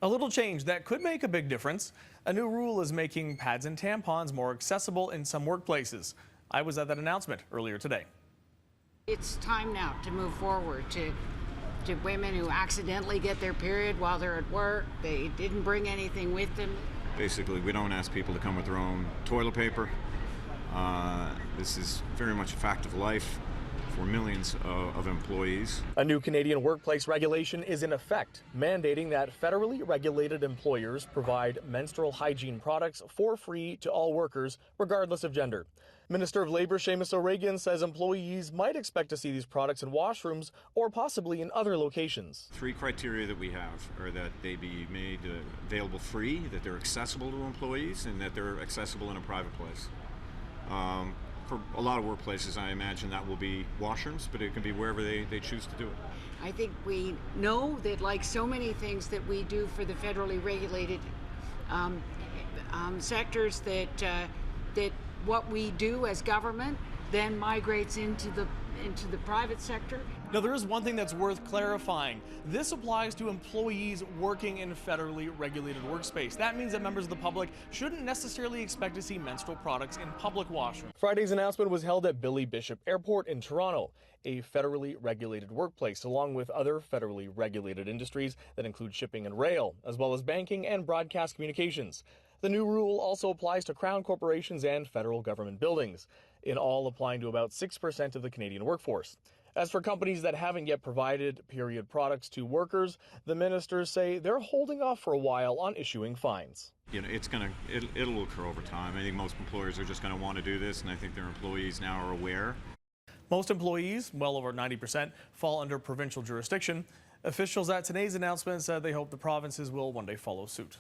A little change that could make a big difference. A new rule is making pads and tampons more accessible in some workplaces. I was at that announcement earlier today. It's time now to move forward to women who accidentally get their period while they're at work. They didn't bring anything with them. Basically, we don't ask people to come with their own toilet paper. This is very much a fact of life for millions of employees. A new Canadian workplace regulation is in effect, mandating that federally regulated employers provide menstrual hygiene products for free to all workers, regardless of gender. Minister of Labour Seamus O'Regan says employees might expect to see these products in washrooms or possibly in other locations. Three criteria that we have are that they be made available free, that they're accessible to employees, and that they're accessible in a private place. For a lot of workplaces, I imagine that will be washrooms, but it can be wherever they choose to do it. I think we know that, like so many things that we do for the federally regulated sectors, that what we do as government then migrates into the private sector. Now, there is one thing that's worth clarifying. This applies to employees working in federally regulated workspace. That means that members of the public shouldn't necessarily expect to see menstrual products in public washrooms. Friday's announcement was held at Billy Bishop Airport in Toronto, a federally regulated workplace, along with other federally regulated industries that include shipping and rail, as well as banking and broadcast communications. The new rule also applies to Crown corporations and federal government buildings, in all applying to about 6% of the Canadian workforce. As for companies that haven't yet provided period products to workers, the ministers say they're holding off for a while on issuing fines. You know, it'll occur over time. I think most employers are just going to want to do this, and I think their employees now are aware. Most employees, well over 90%, fall under provincial jurisdiction. Officials at today's announcement said they hope the provinces will one day follow suit.